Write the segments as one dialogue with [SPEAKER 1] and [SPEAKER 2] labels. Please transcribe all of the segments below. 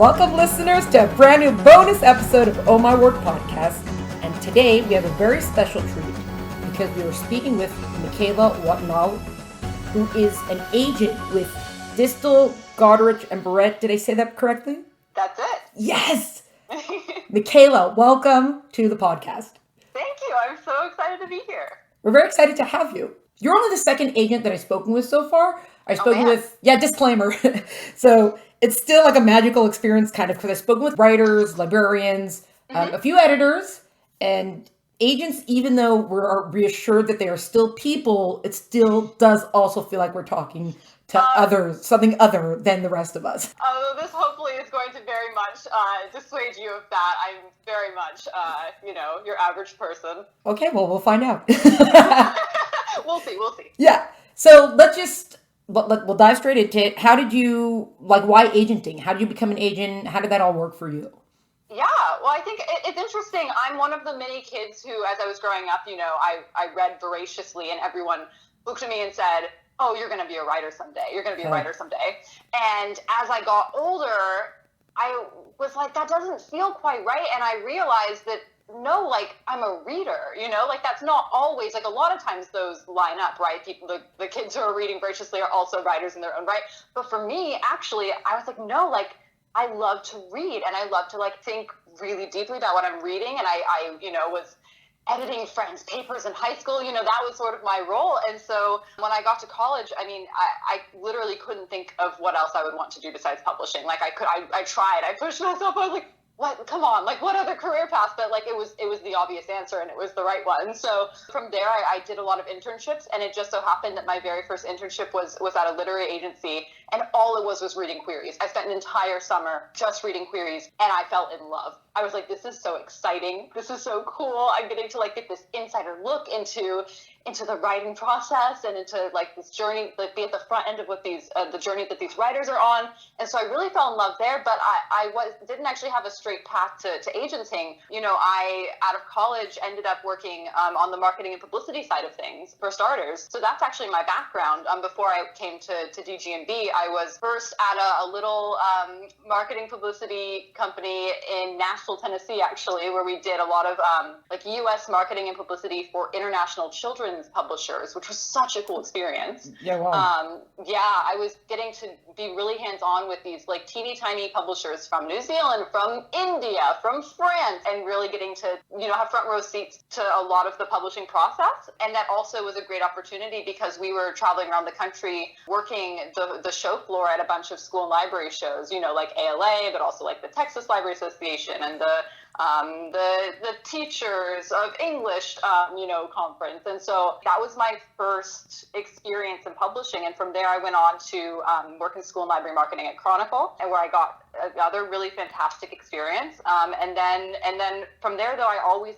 [SPEAKER 1] Welcome, listeners, to a brand new bonus episode of Oh My Work Podcast. And today we have a very special treat because we are speaking with Michaela Whatnall, who is an agent with Distal, Goderich, and Barrett. Did I say that correctly?
[SPEAKER 2] That's it.
[SPEAKER 1] Yes! Michaela, welcome to the podcast.
[SPEAKER 2] Thank you. I'm so excited to be here.
[SPEAKER 1] We're very excited to have you. You're only the second agent that I've spoken with so far. I've spoken with, disclaimer. So it's still like a magical experience kind of because I've spoken with writers, librarians, a few editors, and agents, even though we're reassured that they are still people, it still does also feel like we're talking to others, something other than the rest of us.
[SPEAKER 2] This hopefully is going to very much dissuade you of that. I'm very much, your average person.
[SPEAKER 1] Okay, well, we'll find out.
[SPEAKER 2] We'll see.
[SPEAKER 1] Yeah. So we'll dive straight into it. How did you, why agenting? How did you become an agent? How did that all work for you?
[SPEAKER 2] Yeah, well, I think it's interesting. I'm one of the many kids who, as I was growing up, I read voraciously, and everyone looked at me and said, oh, you're going to be a writer someday. You're going to be a writer someday. And as I got older, I was like, that doesn't feel quite right. And I realized that, no, I'm a reader, that's not always, a lot of times those line up, right? People, the kids who are reading voraciously are also writers in their own right. But for me, actually, I was like, no, I love to read, and I love to think really deeply about what I'm reading. And I was editing friends' papers in high school, that was sort of my role. And so when I got to college, I literally couldn't think of what else I would want to do besides publishing. I tried, I pushed myself, I was like, what, come on, what other career path? But it was the obvious answer, and it was the right one. So from there, I did a lot of internships, and it just so happened that my very first internship was at a literary agency, and all it was reading queries. I spent an entire summer just reading queries, and I fell in love. I was like, this is so exciting. This is so cool. I'm getting to get this insider look into the writing process and into this journey, be at the front end of what the journey that these writers are on. And so I really fell in love there, but I didn't actually have a straight path to agenting. I, out of college, ended up working on the marketing and publicity side of things, for starters. So that's actually my background. Before I came to DGMB, I was first at a little marketing publicity company in Nashville, Tennessee, actually, where we did a lot of U.S. marketing and publicity for international children's publishers, which was such a cool experience.
[SPEAKER 1] Yeah, wow.
[SPEAKER 2] I was getting to be really hands-on with these teeny tiny publishers from New Zealand, from India, from France, and really getting to have front row seats to a lot of the publishing process. And that also was a great opportunity because we were traveling around the country working the show floor at a bunch of school and library shows, like ALA, but also the Texas Library Association and the Teachers of English, conference. And so that was my first experience in publishing. And from there, I went on to work in school and library marketing at Chronicle, and where I got another really fantastic experience. And then from there, though, I always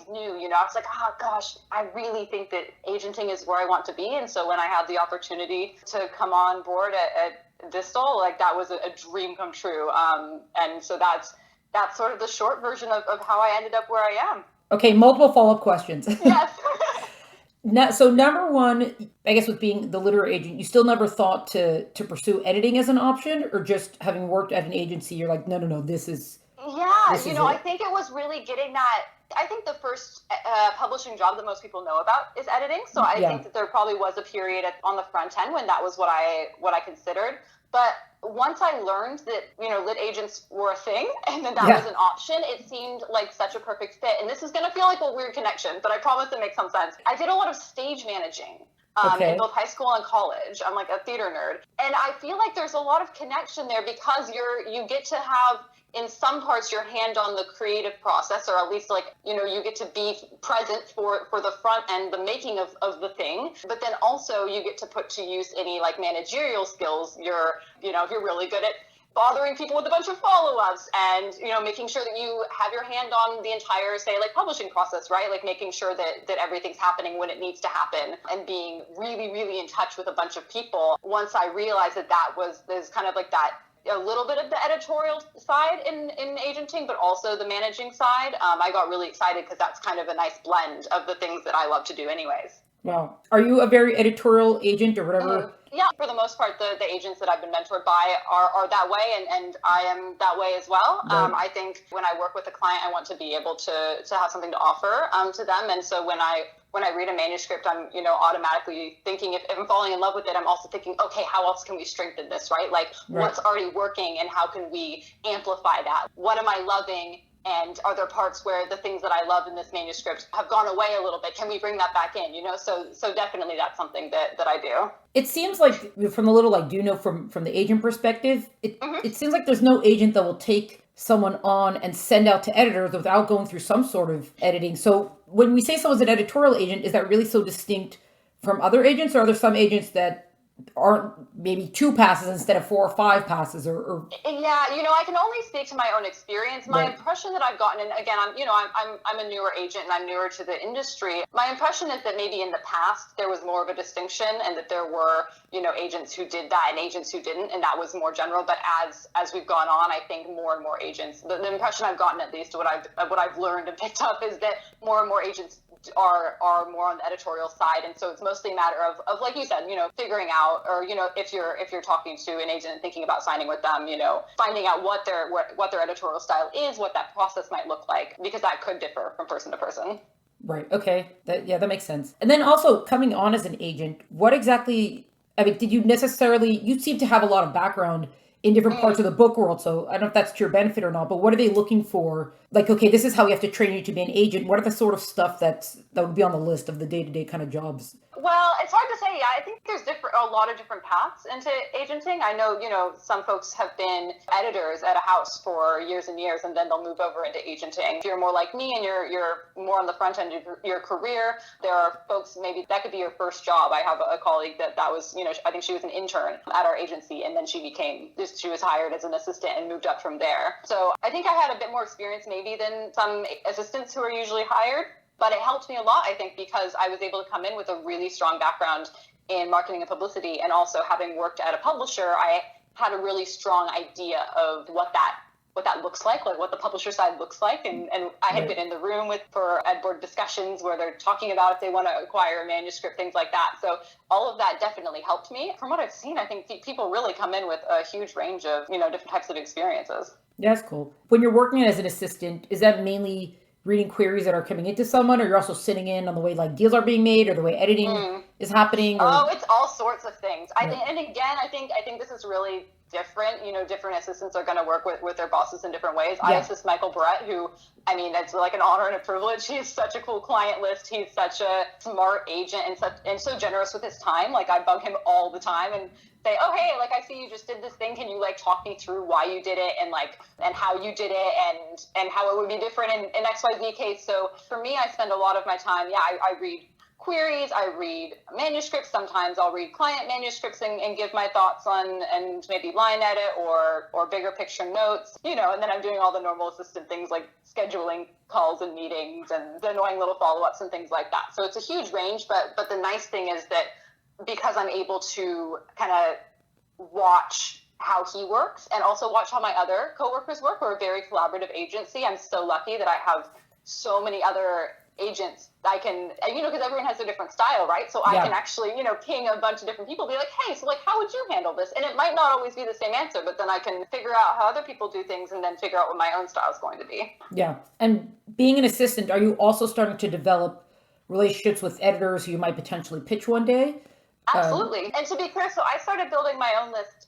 [SPEAKER 2] knew, I was like, oh gosh, I really think that agenting is where I want to be. And so when I had the opportunity to come on board at Distal, that was a dream come true. And so that's sort of the short version of how I ended up where I am.
[SPEAKER 1] Okay, multiple follow-up questions.
[SPEAKER 2] Yes.
[SPEAKER 1] So number one, I guess with being the literary agent, you still never thought to pursue editing as an option, or just having worked at an agency, you're like, no, this is...
[SPEAKER 2] Yeah, I think it was really getting that. I think the first publishing job that most people know about is editing. So I think that there probably was a period on the front end when that was what I considered. But once I learned that, lit agents were a thing and that was an option, it seemed like such a perfect fit. And this is going to feel like a weird connection, but I promise it makes some sense. I did a lot of stage managing in both high school and college. I'm a theater nerd. And I feel like there's a lot of connection there because you get to have, in some parts, your hand on the creative process, or at least you get to be present for the front end, the making of the thing. But then also you get to put to use any managerial skills. If you're really good at bothering people with a bunch of follow-ups and, making sure that you have your hand on the entire, say, publishing process, right? Making sure that everything's happening when it needs to happen, and being really, really in touch with a bunch of people. Once I realized that there's kind of that a little bit of the editorial side in agenting, but also the managing side, I got really excited because that's kind of a nice blend of the things that I love to do anyways.
[SPEAKER 1] Wow. Are you a very editorial agent or whatever
[SPEAKER 2] Yeah, for the most part, the agents that I've been mentored by are that way, and I am that way as well.
[SPEAKER 1] Right.
[SPEAKER 2] I think when I work with a client, I want to be able to have something to offer to them. And so when I read a manuscript, I'm, automatically thinking, if I'm falling in love with it, I'm also thinking, okay, how else can we strengthen this, right? Like, what's already working and how can we amplify that? What am I loving? And are there parts where the things that I love in this manuscript have gone away a little bit? Can we bring that back in? So definitely that's something that I do.
[SPEAKER 1] It seems like, from the little I do know from the agent perspective, it seems like there's no agent that will take someone on and send out to editors without going through some sort of editing. So when we say someone's an editorial agent, is that really so distinct from other agents, or are there some agents that aren't maybe 2 passes instead of 4 or 5 passes, or
[SPEAKER 2] Yeah, I can only speak to my own experience. My impression that I've gotten, and again, I'm a newer agent and I'm newer to the industry. My impression is that maybe in the past there was more of a distinction, and that there were, agents who did that and agents who didn't, and that was more general. But as we've gone on, I think more and more agents, the impression I've gotten, at least what I've learned and picked up, is that more and more agents are more on the editorial side. And so it's mostly a matter of like you said, figuring out, or if you're talking to an agent and thinking about signing with them, finding out what their editorial style is, what that process might look like, because that could differ from person to person.
[SPEAKER 1] Right. Okay. That makes sense. And then also, coming on as an agent, what exactly, did you seem to have a lot of background in different parts of the book world. So I don't know if that's to your benefit or not, but what are they looking for? Like, okay, this is how we have to train you to be an agent. What are the sort of stuff that would be on the list of the day-to-day kind of jobs?
[SPEAKER 2] Well, it's hard to say. Yeah, I think there's a lot of different paths into agenting. I know, some folks have been editors at a house for years and years, and then they'll move over into agenting. If you're more like me and you're more on the front end of your career, there are folks, maybe that could be your first job. I have a colleague that was, I think she was an intern at our agency, and then she was hired as an assistant and moved up from there. So I think I had a bit more experience maybe than some assistants who are usually hired. But it helped me a lot, I think, because I was able to come in with a really strong background in marketing and publicity. And also, having worked at a publisher, I had a really strong idea of what that looks like what the publisher side looks like. And I had been in the room for ed board discussions where they're talking about if they want to acquire a manuscript, things like that. So all of that definitely helped me. From what I've seen, I think people really come in with a huge range of, different types of experiences.
[SPEAKER 1] Yeah, that's cool. When you're working as an assistant, is that mainly reading queries that are coming into someone, or you're also sitting in on the way like deals are being made, or the way editing is happening? Or...
[SPEAKER 2] Oh, it's all sorts of things. I think this is really different. Different assistants are going to work with their bosses in different ways. Yeah. I assist Michael Brett, who, it's like an honor and a privilege. He's such a cool client list. He's such a smart agent and so generous with his time. Like, I bug him all the time and say, oh, hey, like, I see you just did this thing. Can you talk me through why you did it and how you did it and how it would be different in XYZ case. So for me, I spend a lot of my time. Yeah, I read queries, I read manuscripts. Sometimes I'll read client manuscripts and give my thoughts on, and maybe line edit or bigger picture notes, and then I'm doing all the normal assistant things like scheduling calls and meetings and the annoying little follow-ups and things like that. So it's a huge range, but the nice thing is that because I'm able to kind of watch how he works and also watch how my other coworkers work. We're a very collaborative agency. I'm so lucky that I have so many other agents I can, because everyone has a different style, right? So I can actually, ping a bunch of different people, be like, hey, so how would you handle this? And it might not always be the same answer, but then I can figure out how other people do things and then figure out what my own style is going to be.
[SPEAKER 1] Yeah. And being an assistant, are you also starting to develop relationships with editors who you might potentially pitch one day?
[SPEAKER 2] Absolutely. And to be clear, so I started building my own list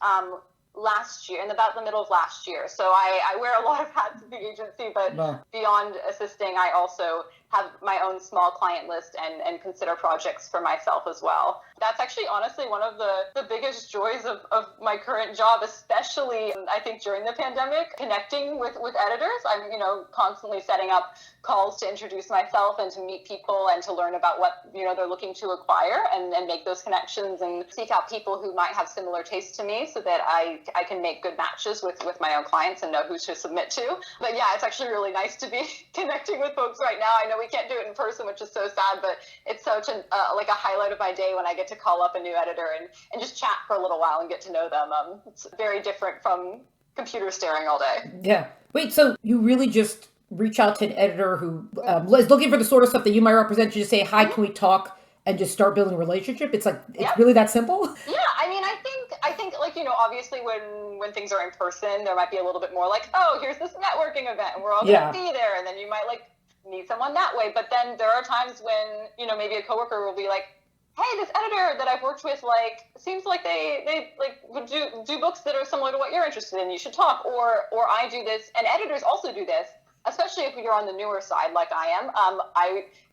[SPEAKER 2] last year, in about the middle of last year. So I wear a lot of hats at the agency, but beyond assisting, I also have my own small client list and consider projects for myself as well. That's actually honestly one of the biggest joys of my current job, especially I think during the pandemic, connecting with editors. I'm constantly setting up calls to introduce myself and to meet people and to learn about what they're looking to acquire and make those connections and seek out people who might have similar tastes to me so that I can make good matches with my own clients and know who to submit to. But yeah, it's actually really nice to be connecting with folks right now. I know we can't do it in person, which is so sad, but it's such a highlight of my day when I get to call up a new editor and just chat for a little while and get to know them. It's very different from computer staring all day.
[SPEAKER 1] Yeah. Wait, so you really just reach out to an editor who is looking for the sort of stuff that you might represent? You just say, hi, can we talk? and just start building a relationship? It's like, it's
[SPEAKER 2] Yep.
[SPEAKER 1] really that simple?
[SPEAKER 2] Yeah, I mean, I think like, obviously when things are in person, there might be a little bit more like, oh, here's this networking event and we're all going to be there, and then you might like meet someone that way. But then there are times when, maybe a coworker will be like, hey, this editor that I've worked with, like, seems like they like would do books that are similar to what you're interested in. You should talk. Or I do this, and editors also do this, especially if you're on the newer side like I am.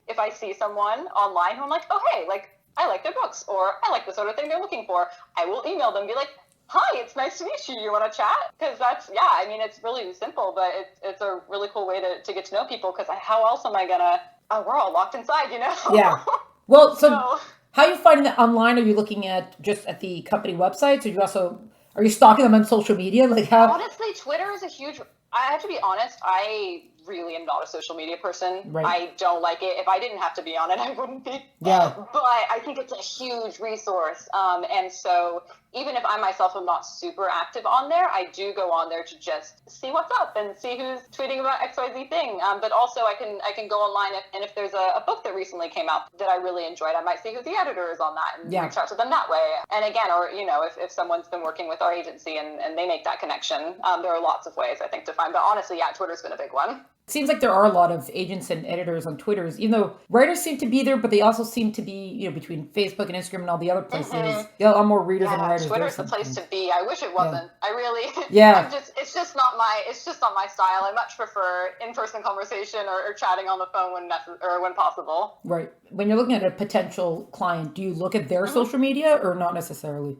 [SPEAKER 2] If I see someone online who I'm like, oh, hey, like, I like their books, or I like the sort of thing they're looking for, I will email them and be like, hi, it's nice to meet you. You want to chat? Because I mean, it's really simple, but it's a really cool way to get to know people, because how else am I going to, we're all locked inside,
[SPEAKER 1] Yeah. Well, so how are you finding that online? Are you looking at just at the company websites, or are you stalking them on social media? Like how?
[SPEAKER 2] Honestly, Twitter is a huge, I have to be honest, I really am not a social media person.
[SPEAKER 1] Right.
[SPEAKER 2] I don't like it. If I didn't have to be on it, I wouldn't be.
[SPEAKER 1] Yeah.
[SPEAKER 2] But I think it's a huge resource. And so even if I myself am not super active on there, I do go on there to just see what's up and see who's tweeting about XYZ thing. But also I can go online and if there's a book that recently came out that I really enjoyed, I might see who the editor is on that and reach out to them that way. And again, or, if someone's been working with our agency and they make that connection, there are lots of ways I think to find. But honestly, yeah, Twitter's been a big one.
[SPEAKER 1] It seems like there are a lot of agents and editors on Twitters, even though writers seem to be there, but they also seem to be, between Facebook and Instagram and all the other places, a lot more readers and writers.
[SPEAKER 2] Twitter's the place to be. I wish it wasn't. I really, it's just not my style. I much prefer in-person conversation or chatting on the phone when possible.
[SPEAKER 1] Right. When you're looking at a potential client, do you look at their social media or not necessarily?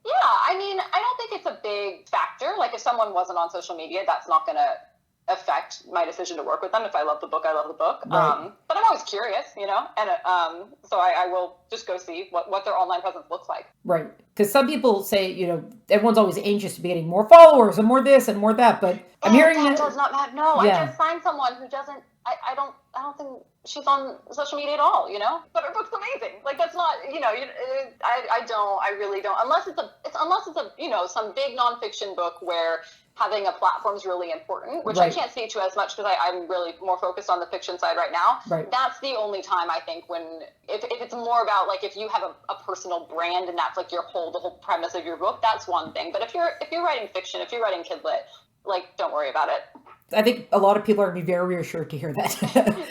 [SPEAKER 2] Yeah, I mean, I don't think it's a big factor. Like if someone wasn't on social media, that's not going to affect my decision to work with them. If I love the book, I love the book. Right. But I'm always curious, and so I will just go see what their online presence looks like.
[SPEAKER 1] Right. Because some people say, everyone's always anxious to be getting more followers and more this and more that, but I'm hearing
[SPEAKER 2] that does not matter. No, I just signed someone who doesn't. I don't think she's on social media at all. But her book's amazing. Like that's not. I really don't. Unless it's a some big nonfiction book where having a platform is really important, which I can't speak to as much because I'm really more focused on the fiction side right now.
[SPEAKER 1] Right.
[SPEAKER 2] That's the only time I think if it's more about like if you have a personal brand and that's like the whole premise of your book, that's one thing. But if you're writing fiction, if you're writing kid lit, like don't worry about it.
[SPEAKER 1] I think a lot of people are going to be very reassured to hear that.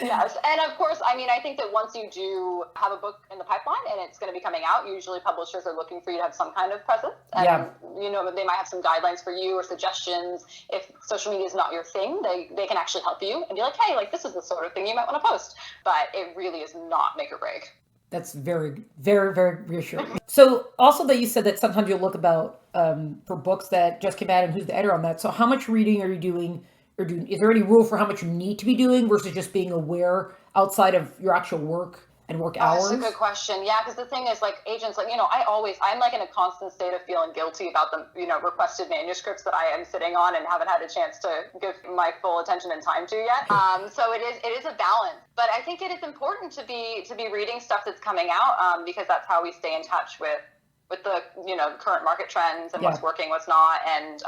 [SPEAKER 2] Yes. And of course, I mean, I think that once you do have a book in the pipeline and it's going to be coming out, usually publishers are looking for you to have some kind of presence. And, they might have some guidelines for you or suggestions. If social media is not your thing, they can actually help you and be like, hey, like this is the sort of thing you might want to post. But it really is not make or break.
[SPEAKER 1] That's very, very, very reassuring. So also that you said that sometimes you'll look about for books that just came out and who's the editor on that. So how much reading are you doing? Is there any rule for how much you need to be doing versus just being aware outside of your actual work and work hours?
[SPEAKER 2] That's a good question. Yeah, because the thing is, like agents, like I'm like in a constant state of feeling guilty about the requested manuscripts that I am sitting on and haven't had a chance to give my full attention and time to yet. So it is a balance, but I think it is important to be reading stuff that's coming out because that's how we stay in touch with the current market trends and what's working, what's not, and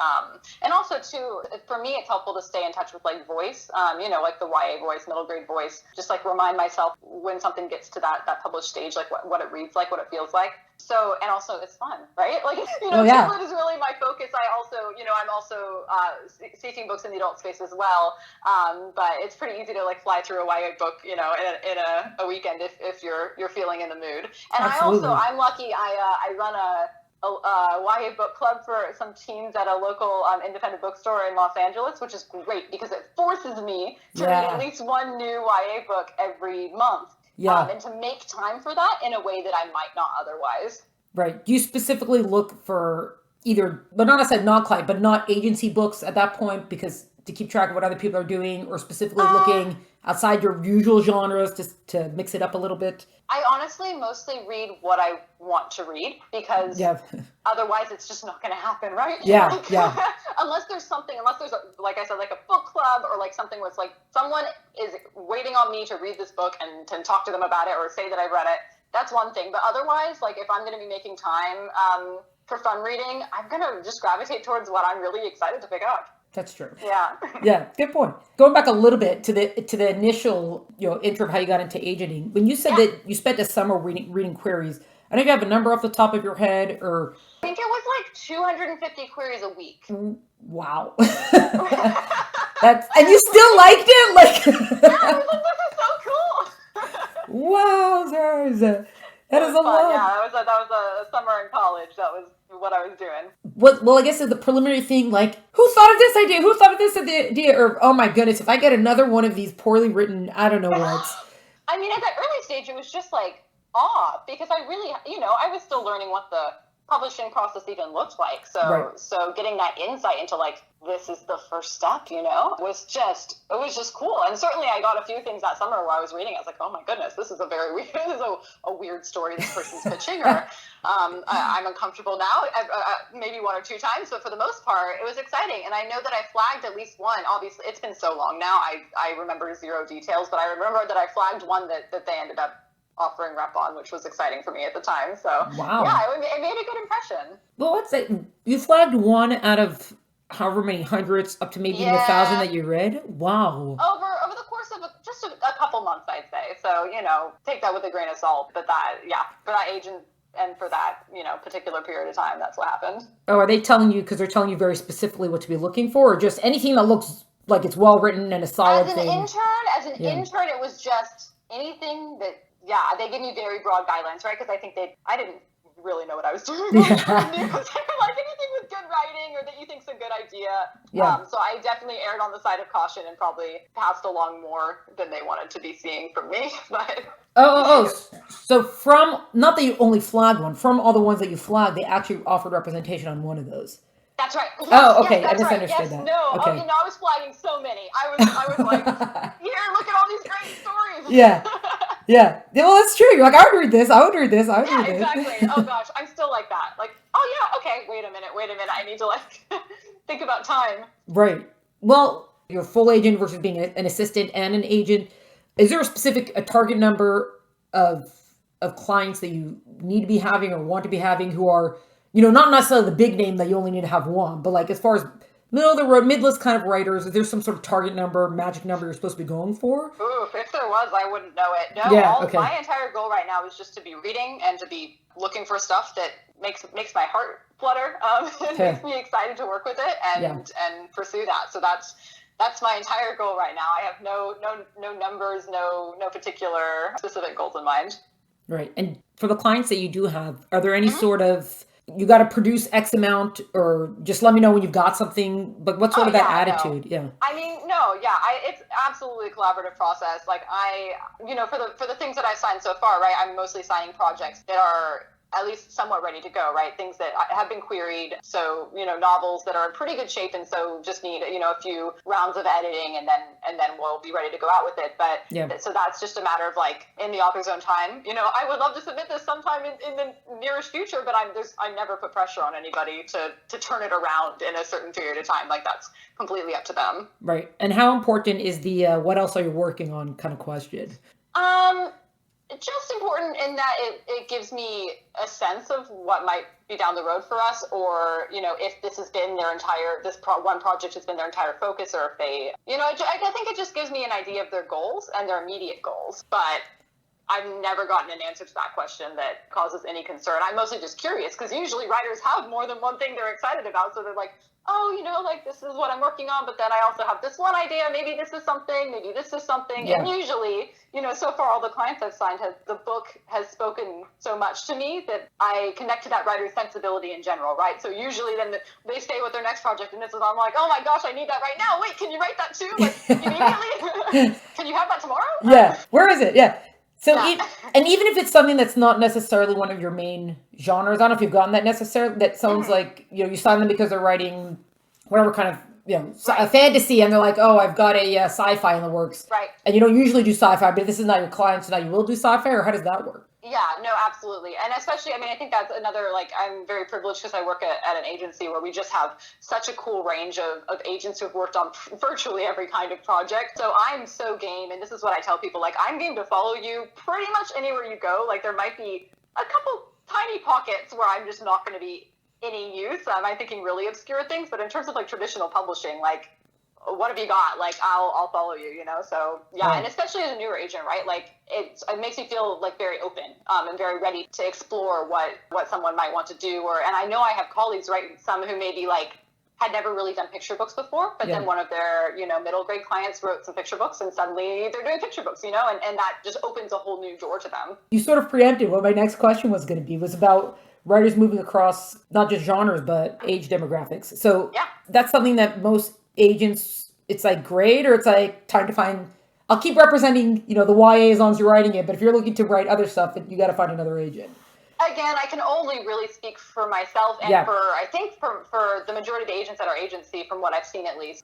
[SPEAKER 2] also too, for me it's helpful to stay in touch with like voice, like the YA voice, middle grade voice, just like remind myself when something gets to that published stage, like what it reads like, what it feels like. So, and also it's fun, right? Like, Kidlit is really my focus. I'm also seeking books in the adult space as well. But it's pretty easy to like fly through a YA book, in a weekend if you're feeling in the mood. And
[SPEAKER 1] Absolutely.
[SPEAKER 2] I'm lucky. I run a YA book club for some teens at a local independent bookstore in Los Angeles, which is great because it forces me to read at least one new YA book every month. Yeah. And to make time for that in a way that I might not otherwise.
[SPEAKER 1] Right. Do you specifically look for either, but not necessarily non-client, but not agency books at that point because to keep track of what other people are doing, or specifically looking outside your usual genres just to mix it up a little bit?
[SPEAKER 2] I honestly mostly read what I want to read because otherwise it's just not going to happen, right?
[SPEAKER 1] Yeah,
[SPEAKER 2] unless there's like I said, like a book club or like something where it's like someone is waiting on me to read this book and to talk to them about it or say that I've read it. That's one thing. But otherwise, like if I'm going to be making time for fun reading, I'm going to just gravitate towards what I'm really excited to pick up.
[SPEAKER 1] That's true.
[SPEAKER 2] Yeah.
[SPEAKER 1] Yeah, good point. Going back a little bit to the initial, intro of how you got into agenting. When you said that you spent a summer reading queries, I don't know if you have a number off the top of your head or
[SPEAKER 2] I think it was like 250 queries a week.
[SPEAKER 1] Wow. And you still liked it? Like
[SPEAKER 2] Yeah, I was like, this is so cool.
[SPEAKER 1] Wowzers. That is a
[SPEAKER 2] fun.
[SPEAKER 1] lot.
[SPEAKER 2] Yeah, that was a summer in college. That was what I was doing.
[SPEAKER 1] Well, I guess as the preliminary thing, like, who thought of this idea? Who thought of this idea? Or, oh my goodness, if I get another one of these poorly written, I don't know what.
[SPEAKER 2] I mean, at that early stage, it was just like awe because I really, I was still learning what the publishing process even looked like. So getting that insight into like, this is the first step, was just cool. And certainly I got a few things that summer where I was reading. I was like, oh my goodness, this is a very weird, a weird story this person's pitching, or I'm uncomfortable now, maybe one or two times, but for the most part, it was exciting. And I know that I flagged at least one. Obviously, it's been so long now, I remember zero details, but I remember that I flagged one that they ended up offering rep on, which was exciting for me at the time. So
[SPEAKER 1] wow.
[SPEAKER 2] Yeah, it made a good impression.
[SPEAKER 1] Well, let's say you flagged one out of however many hundreds up to maybe 1,000 that you read. Wow.
[SPEAKER 2] Over the course of just a couple months, I'd say. So, take that with a grain of salt. But for that agent and for that, particular period of time, that's what happened.
[SPEAKER 1] Oh, are they telling you, because they're telling you very specifically what to be looking for, or just anything that looks like it's well written and a solid thing?
[SPEAKER 2] As an intern, it was just anything that, they give me very broad guidelines, right? Because I think I didn't really know what I was doing. Because they were like, anything with good writing or that you think's a good idea. So I definitely erred on the side of caution and probably passed along more than they wanted to be seeing from me. But
[SPEAKER 1] so from, not that you only flagged one, from all the ones that you flagged, they actually offered representation on one of those.
[SPEAKER 2] That's right. Yes,
[SPEAKER 1] oh, okay.
[SPEAKER 2] Yes,
[SPEAKER 1] I misunderstood that.
[SPEAKER 2] No.
[SPEAKER 1] Okay.
[SPEAKER 2] I was flagging so many. I was like, here, look at all these great stories.
[SPEAKER 1] Yeah. Well, that's true. You're like, I would read this. Read this.
[SPEAKER 2] Exactly. Oh gosh, I'm still like that. Like, oh yeah, okay. Wait a minute. I need to think about time.
[SPEAKER 1] Right. Well, you're a full agent versus being an assistant and an agent. Is there a target number of clients that you need to be having or want to be having who are, not necessarily the big name that you only need to have one, but like as far as middle of the road, mid-list kind of writers, is there some sort of target number, magic number you're supposed to be going for?
[SPEAKER 2] Oof, if there was, I wouldn't know it. No, my entire goal right now is just to be reading and to be looking for stuff that makes my heart flutter, and makes me excited to work with it and pursue that. So that's my entire goal right now. I have no numbers, no particular specific goals in mind.
[SPEAKER 1] Right. And for the clients that you do have, are there any sort of, you got to produce X amount, or just let me know when you've got something, but what sort of that attitude?
[SPEAKER 2] No.
[SPEAKER 1] Yeah.
[SPEAKER 2] I mean, it's absolutely a collaborative process. Like for the things that I've signed so far, right, I'm mostly signing projects that are at least somewhat ready to go, right? Things that have been queried. So, novels that are in pretty good shape and so just need, a few rounds of editing and then we'll be ready to go out with it. But so that's just a matter of like in the author's own time. I would love to submit this sometime in the nearest future, but I never put pressure on anybody to turn it around in a certain period of time. Like that's completely up to them.
[SPEAKER 1] Right. And how important is the what else are you working on kind of question?
[SPEAKER 2] Just important in that it gives me a sense of what might be down the road for us, or if this has been one project has been their entire focus, or if they I think it just gives me an idea of their goals and their immediate goals. But I've never gotten an answer to that question that causes any concern. I'm mostly just curious because usually writers have more than one thing they're excited about, so they're like, oh, this is what I'm working on, but then I also have this one idea. Maybe this is something. Maybe this is something. Yeah. And usually, so far all the clients I've signed, the book has spoken so much to me that I connect to that writer's sensibility in general, right? So usually then they stay with their next project, and I'm like, oh my gosh, I need that right now. Wait, can you write that too? Like immediately? Can you have that tomorrow?
[SPEAKER 1] Yeah. Where is it? Yeah. So, and even if it's something that's not necessarily one of your main genres, I don't know if you've gotten that necessarily, that sounds like, you sign them because they're writing whatever kind of, a fantasy, and they're like, oh, I've got a sci-fi in the works.
[SPEAKER 2] Right.
[SPEAKER 1] And you don't usually do sci-fi, but this is not your client, so now you will do sci-fi, or how does that work?
[SPEAKER 2] Yeah, no, absolutely. And especially, I think that's another, I'm very privileged because I work at an agency where we just have such a cool range of agents who've worked on virtually every kind of project. So I'm so game, and this is what I tell people, I'm game to follow you pretty much anywhere you go. There might be a couple tiny pockets where I'm just not going to be any use. I'm thinking really obscure things, but in terms of traditional publishing, what have you got? Like, I'll follow you, So yeah,
[SPEAKER 1] Right.
[SPEAKER 2] And especially as a newer agent, right? Like it makes me feel like very open, and very ready to explore what someone might want to do. And I know I have colleagues, right? Some who maybe like had never really done picture books before, but then one of their, middle grade clients wrote some picture books and suddenly they're doing picture books, and that just opens a whole new door to them.
[SPEAKER 1] You sort of preempted what my next question was going to be, was about writers moving across not just genres, but age demographics. So that's something that most agents, it's like great, or it's like time to find, I'll keep representing, the YA as long as you're writing it, but if you're looking to write other stuff, then you got to find another agent.
[SPEAKER 2] Again, I can only really speak for myself and I think for the majority of the agents at our agency, from what I've seen at least,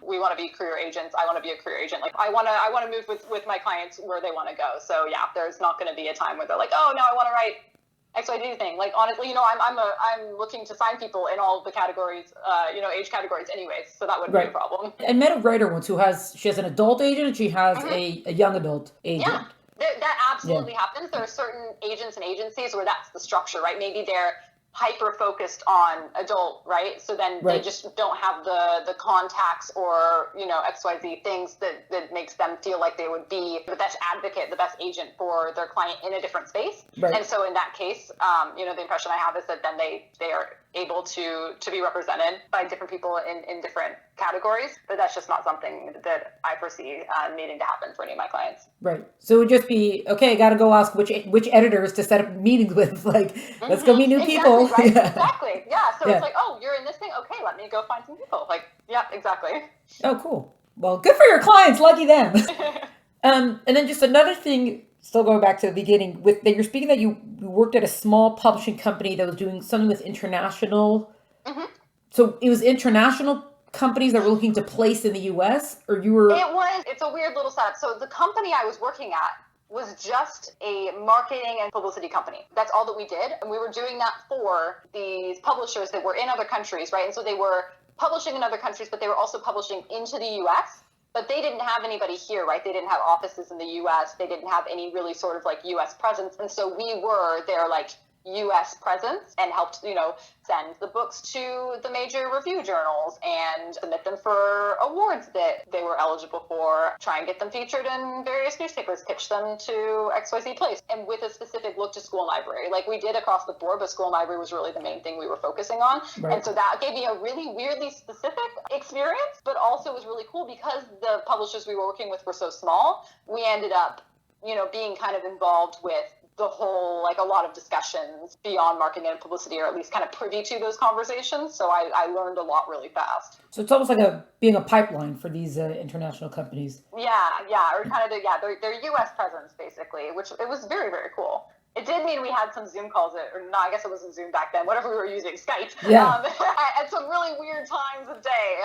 [SPEAKER 2] we want to be career agents. I want to be a career agent. Like I want to move with my clients where they want to go. So there's not going to be a time where they're like, oh, now I want to write XYZ thing. Like honestly, I'm looking to sign people in all the categories, age categories anyways. So that wouldn't be a problem.
[SPEAKER 1] I met a writer once she has an adult agent and she has a young adult agent.
[SPEAKER 2] Yeah. That absolutely happens. There are certain agents and agencies where that's the structure, right? Maybe they're hyper-focused on adult, right? So then they just don't have the contacts or, XYZ things that makes them feel like they would be the best advocate, the best agent for their client in a different space. Right. And so in that case, the impression I have is that then they are able to be represented by different people in different categories, but that's just not something that I foresee needing to happen for any of my clients.
[SPEAKER 1] Right. So it would just be, okay, I got to go ask which editors to set up meetings with, like, let's go meet new people.
[SPEAKER 2] Right? Exactly. Yeah. So it's like, oh, you're in this thing? Okay, let me go find some people. Like, yeah, exactly.
[SPEAKER 1] Oh, cool. Well, good for your clients. Lucky them. And then just another thing, still going back to the beginning, with that you're speaking that you worked at a small publishing company that was doing something with international. Mm-hmm. So it was international companies that were looking to place in the U.S., or you were?
[SPEAKER 2] It's a weird little setup. So the company I was working at was just a marketing and publicity company. That's all that we did. And we were doing that for these publishers that were in other countries, right? And so they were publishing in other countries, but they were also publishing into the U.S., but they didn't have anybody here, right? They didn't have offices in the U.S. They didn't have any really sort of like U.S. presence. And so we were their like U.S. presence and helped, send the books to the major review journals and submit them for awards that they were eligible for, try and get them featured in various newspapers, pitch them to XYZ place, and with a specific look to school and library. Like we did across the board, but school and library was really the main thing we were focusing on. Right. And so that gave me a really weirdly specific experience, but also was really cool because the publishers we were working with were so small. We ended up, being kind of involved with the whole, like a lot of discussions beyond marketing and publicity, or at least kind of privy to those conversations. So I learned a lot really fast.
[SPEAKER 1] So it's almost like being a pipeline for these international companies.
[SPEAKER 2] Yeah, or kind of their U.S. presence basically, which it was very, very cool. It did mean we had some Zoom calls, or no, I guess it wasn't Zoom back then, whatever we were using, Skype, at some really weird times of day.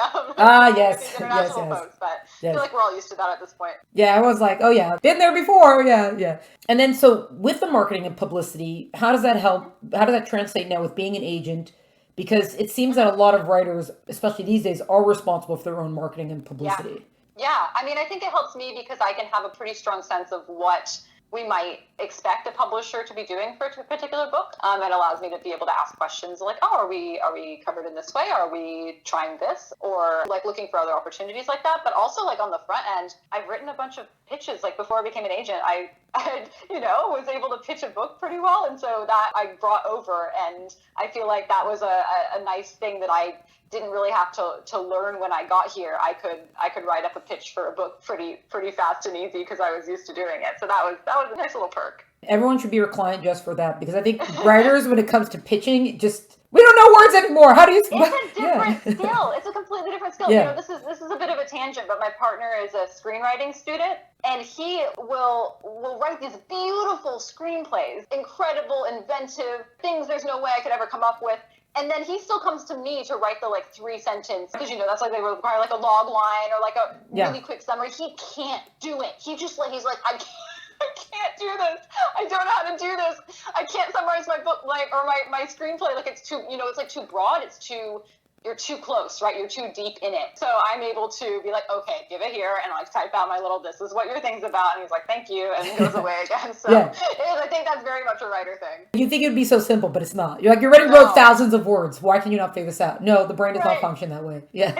[SPEAKER 1] Yes.
[SPEAKER 2] International folks, but I feel like we're all used to that at this point.
[SPEAKER 1] Yeah, I was like, oh yeah, been there before, yeah. And then so with the marketing and publicity, how does that help? How does that translate now with being an agent? Because it seems that a lot of writers, especially these days, are responsible for their own marketing and publicity.
[SPEAKER 2] Yeah, I mean, I think it helps me because I can have a pretty strong sense of what we might expect a publisher to be doing for a particular book. It allows me to be able to ask questions like, oh, are we covered in this way? Are we trying this? Or like looking for other opportunities like that. But also like on the front end, I've written a bunch of pitches. Like before I became an agent, I was able to pitch a book pretty well. And so that I brought over, and I feel like that was a nice thing that I didn't really have to learn when I got here. I could write up a pitch for a book pretty fast and easy because I was used to doing it. So that was a nice little perk.
[SPEAKER 1] Everyone should be your client just for that, because I think writers, when it comes to pitching, we don't know words anymore. How do you?
[SPEAKER 2] It's a different skill. It's a completely different skill.
[SPEAKER 1] Yeah.
[SPEAKER 2] This is a bit of a tangent, but my partner is a screenwriting student, and he will write these beautiful screenplays, incredible, inventive things there's no way I could ever come up with. And then he still comes to me to write the 3-sentence, because that's like they require like a log line or like a really quick summary. He can't do it. He's like, I can't do this. I don't know how to do this. I can't summarize my book or my screenplay. Like it's too, it's like too broad. It's too you're too close, right? You're too deep in it. So I'm able to be like, okay, give it here, and like type out my little, this is what your thing's about, and he's like, thank you, and goes away again. So I think that's very much a writer thing.
[SPEAKER 1] You think it would be so simple, but it's not. You're like, you already wrote thousands of words. Why can you not figure this out? No, the brain does not function that way. Yeah.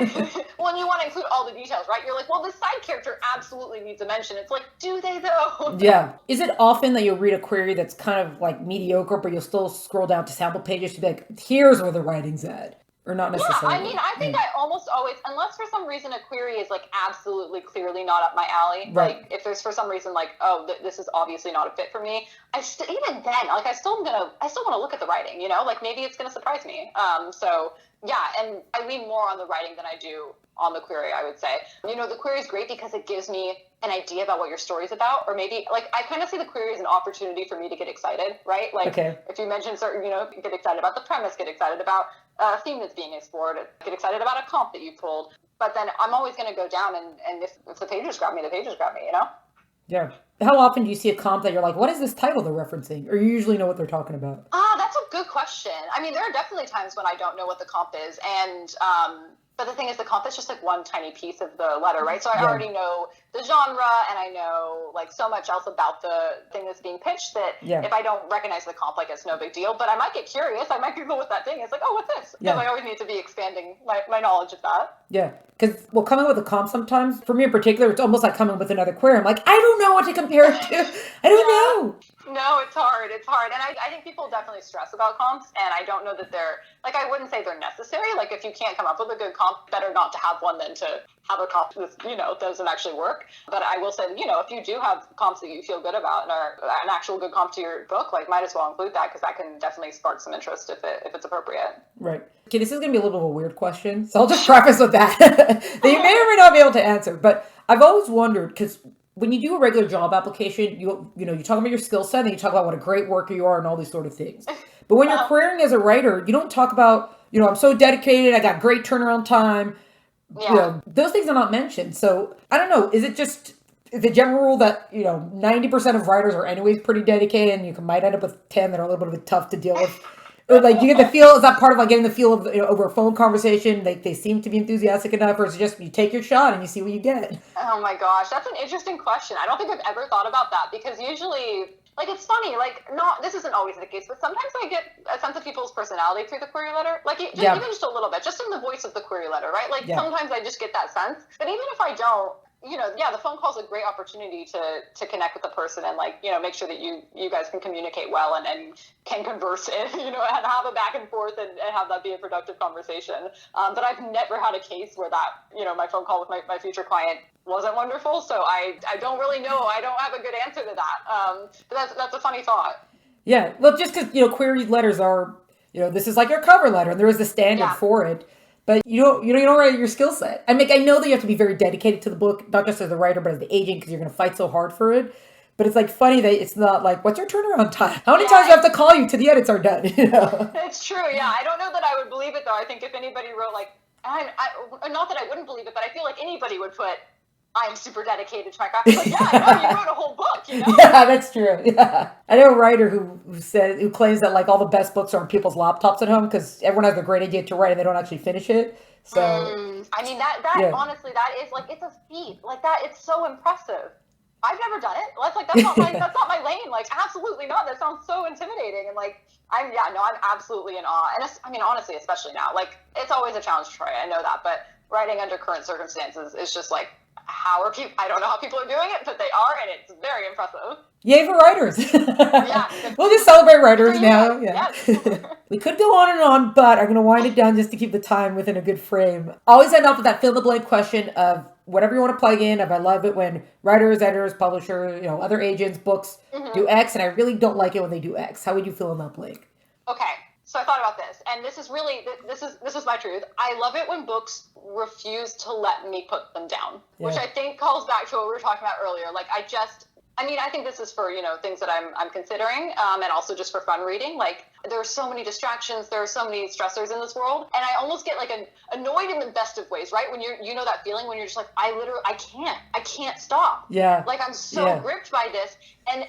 [SPEAKER 2] Well, and you want to include all the details, right? You're like, well, this side character absolutely needs a mention. It's like, do they though?
[SPEAKER 1] Yeah. Is it often that you'll read a query that's kind of like mediocre, but you'll still scroll down to sample pages to be like, here's where the writing's at? Or not necessarily?
[SPEAKER 2] Yeah, I mean, I think I almost always, unless for some reason a query is like absolutely clearly not up my alley,
[SPEAKER 1] right.
[SPEAKER 2] Like if there's for some reason like, oh, this is obviously not a fit for me, even then, like I still want to look at the writing, you know, like maybe it's going to surprise me. So yeah, and I lean more on the writing than I do on the query, I would say. You know, the query is great because it gives me an idea about what your story's about, or maybe like I kind of see the query as an opportunity for me to get excited, right? Like if you mention certain, you know, get excited about the premise, get excited about a theme that's being explored, get excited about a comp that you pulled. But then I'm always going to go down, and if the pages grab me, you know?
[SPEAKER 1] Yeah. How often do you see a comp that you're like, what is this title they're referencing? Or you usually know what they're talking about?
[SPEAKER 2] That's a good question. I mean, there are definitely times when I don't know what the comp is, and but the thing is, the comp is just like one tiny piece of the letter, right? So I already know the genre, and I know like so much else about the thing that's being pitched that if I don't recognize the comp, like it's no big deal. But I might get curious. I might Google what that thing is. Like, oh, what's this? Because I always need to be expanding my knowledge of that.
[SPEAKER 1] Yeah, because coming with a comp sometimes, for me in particular, it's almost like coming with another query. I'm like, I don't know what to compare it to. I don't know.
[SPEAKER 2] No, it's hard. It's hard. And I think people definitely stress about comps, and I don't know that they're, like, I wouldn't say they're necessary. Like, if you can't come up with a good comp, better not to have one than to have a comp that, you know, doesn't actually work. But I will say, you know, if you do have comps that you feel good about and are an actual good comp to your book, like, might as well include that, because that can definitely spark some interest if it's appropriate.
[SPEAKER 1] Right. Okay, this is going to be a little bit of a weird question, so I'll just preface with that. That you may or may not be able to answer. But I've always wondered, because when you do a regular job application, you talk about your skill set and you talk about what a great worker you are and all these sort of things. But when you're querying as a writer, you don't talk about, you know, I'm so dedicated, I got great turnaround time. Yeah. You know, those things are not mentioned. So I don't know, is it just the general rule that, you know, 90% of writers are anyways pretty dedicated, and you might end up with 10 that are a little bit tough to deal with? Or like, you get the feel, is that part of like getting the feel of, you know, over a phone conversation, they seem to be enthusiastic enough, or is it just you take your shot and you see what you get?
[SPEAKER 2] Oh my gosh, that's an interesting question. I don't think I've ever thought about that, because usually, like, it's funny, like, this isn't always the case, but sometimes I get a sense of people's personality through the query letter, like, even just a little bit, just in the voice of the query letter, right? Like, sometimes I just get that sense, but even if I don't, you know, the phone call is a great opportunity to connect with the person and, like, you know, make sure that you guys can communicate well and can converse and, you know, and have a back and forth and have that be a productive conversation. But I've never had a case where that, you know, my phone call with my future client wasn't wonderful. So I don't really know. I don't have a good answer to that. But that's a funny thought.
[SPEAKER 1] Yeah. Well, just because, you know, query letters are, you know, this is like your cover letter and there is a standard for it. But you don't write your skill set. I mean, I know that you have to be very dedicated to the book, not just as a writer, but as the agent, because you're going to fight so hard for it. But it's like funny that it's not like, what's your turnaround time? How many times do I have to call you till the edits are done? You know?
[SPEAKER 2] It's true. Yeah, I don't know that I would believe it though. I think if anybody wrote like, not that I wouldn't believe it, but I feel like anybody would put, I'm super dedicated to my craft. It's like, yeah, I know, you wrote a whole book, you know?
[SPEAKER 1] Yeah, that's true. Yeah. I know a writer who claims that like all the best books are on people's laptops at home because everyone has a great idea to write and they don't actually finish it. So
[SPEAKER 2] I mean that honestly, that is like, it's a feat. Like that, it's so impressive. I've never done it. That's not my lane. Like, absolutely not. That sounds so intimidating. And like, I'm absolutely in awe. And I mean, honestly, especially now, like, it's always a challenge to try. I know that, but writing under current circumstances is just like, I don't know how people are doing it, but they are, and it's very impressive.
[SPEAKER 1] Yay for writers.
[SPEAKER 2] Yeah.
[SPEAKER 1] We'll just celebrate writers now. Yeah.
[SPEAKER 2] Yes.
[SPEAKER 1] We could go on and on, but I'm going to wind it down just to keep the time within a good frame. Always end up with that fill in the blank question of whatever you want to plug in. I love it when writers, editors, publishers, you know, other agents, books do X, and I really don't like it when they do X. How would you fill in that blank?
[SPEAKER 2] Okay. So I thought about this, and this is my truth. I love it when books refuse to let me put them down, which I think calls back to what we were talking about earlier. Like, I think this is for, you know, things that I'm considering, and also just for fun reading. Like, there are so many distractions, there are so many stressors in this world, and I almost get like annoyed in the best of ways, right? When you know that feeling when you're just like, I can't stop.
[SPEAKER 1] Yeah.
[SPEAKER 2] Like, I'm so gripped by this, and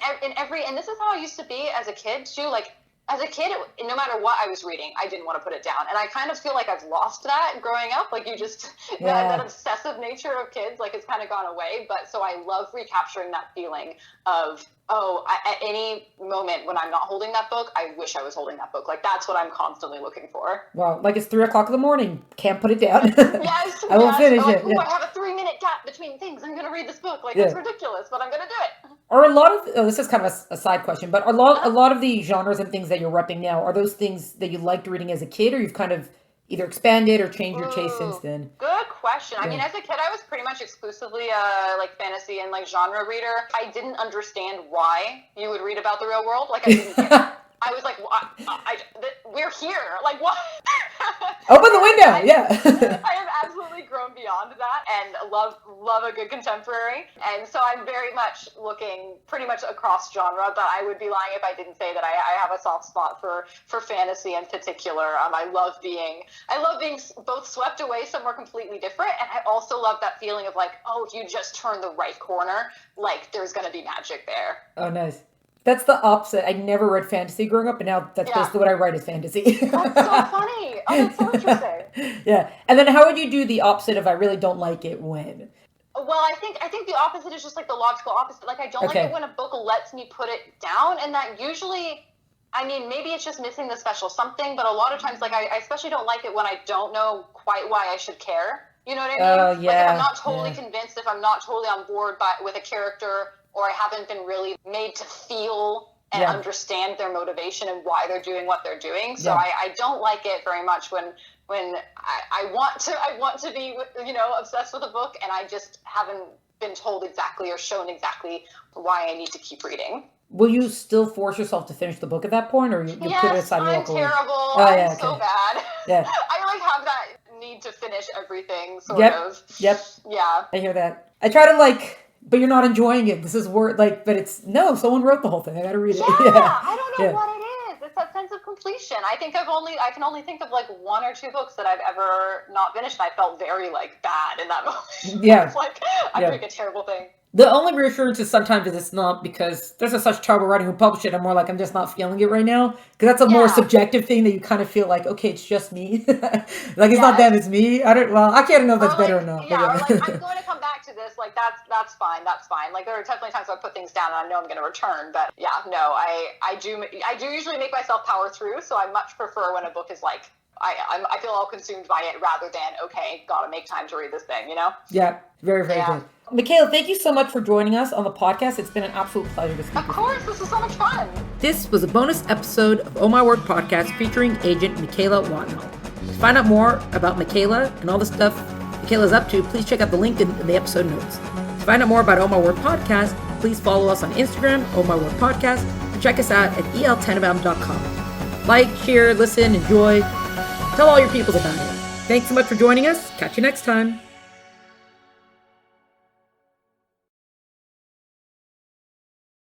[SPEAKER 2] this is how I used to be as a kid too. Like, as a kid, no matter what I was reading, I didn't want to put it down. And I kind of feel like I've lost that growing up. Like you just, that obsessive nature of kids, like it's kind of gone away. But so I love recapturing that feeling of, at any moment when I'm not holding that book, I wish I was holding that book. Like that's what I'm constantly looking for.
[SPEAKER 1] Wow, like it's 3:00 in the morning. Can't put it down.
[SPEAKER 2] Yes.
[SPEAKER 1] I will finish
[SPEAKER 2] like,
[SPEAKER 1] it. Yeah.
[SPEAKER 2] I have a 3-minute gap between things. I'm going to read this book. Like it's ridiculous, but I'm going to do it.
[SPEAKER 1] Are a lot of, this is kind of a side question, but a lot of the genres and things that you're repping now, are those things that you liked reading as a kid, or you've kind of either expanded or changed your taste since then?
[SPEAKER 2] Good question. I mean, as a kid, I was pretty much exclusively like fantasy and like genre reader. I didn't understand why you would read about the real world. Like I didn't get it. I was like, we're here. Like what?
[SPEAKER 1] Open the window. Yeah.
[SPEAKER 2] I have absolutely grown beyond that and love a good contemporary. And so I'm very much looking pretty much across genre, but I would be lying if I didn't say that I have a soft spot for fantasy in particular. I love being both swept away somewhere completely different. And I also love that feeling of like, oh, if you just turn the right corner, like there's going to be magic there.
[SPEAKER 1] Oh, nice. That's the opposite. I never read fantasy growing up, and now that's basically what I write is fantasy.
[SPEAKER 2] That's so funny. Oh, that's so interesting.
[SPEAKER 1] Yeah. And then how would you do the opposite of I really don't like it when?
[SPEAKER 2] Well, I think the opposite is just like the logical opposite. Like I don't like it when a book lets me put it down, and that usually, I mean, maybe it's just missing the special something, but a lot of times, like I especially don't like it when I don't know quite why I should care. You know what I mean?
[SPEAKER 1] Yeah.
[SPEAKER 2] Like if I'm not totally convinced, if I'm not totally on board with a character, or I haven't been really made to feel and understand their motivation and why they're doing what they're doing. So I don't like it very much when I want to be, obsessed with a book and I just haven't been told exactly or shown exactly why I need to keep reading.
[SPEAKER 1] Will you still force yourself to finish the book at that point, or you put it aside?
[SPEAKER 2] I'm terrible. I'm so bad.
[SPEAKER 1] Yeah.
[SPEAKER 2] I have that need to finish everything sort of.
[SPEAKER 1] Yep.
[SPEAKER 2] Yeah.
[SPEAKER 1] I hear that. I try to but you're not enjoying it. This is but it's, no, someone wrote the whole thing. I gotta read it.
[SPEAKER 2] I don't know what it is. It's that sense of completion. I think I can only think of like 1 or 2 books that I've ever not finished. And I felt very bad in that moment.
[SPEAKER 1] Yeah.
[SPEAKER 2] It's like, I'm doing a terrible thing.
[SPEAKER 1] The only reassurance is sometimes it's not because there's such trouble writing who published it. I'm more like, I'm just not feeling it right now. Because that's a more subjective thing that you kind of feel like, okay, it's just me. It's not them, it's me. I can't know if that's better or not.
[SPEAKER 2] Yeah, or I'm going to come back to this. Like, that's fine. Like, there are definitely times where I put things down and I know I'm going to return. But yeah, no, I do usually make myself power through. So I much prefer when a book is like, I feel all consumed by it rather than, okay, gotta make time to read this thing,
[SPEAKER 1] Yeah, very, very good. Michaela, thank you so much for joining us on the podcast. It's been an absolute pleasure to speak with you.
[SPEAKER 2] Of course, this was so much fun.
[SPEAKER 1] This was a bonus episode of Oh My Word podcast featuring agent Michaela Whatnall. To find out more about Michaela and all the stuff Michaela's up to, please check out the link in the episode notes. To find out more about Oh My Word podcast, please follow us on Instagram, Oh My Word podcast, and check us out at el10abam.com. Like, share, listen, enjoy. Tell all your peoples about it. Thanks so much for joining us. Catch you next time.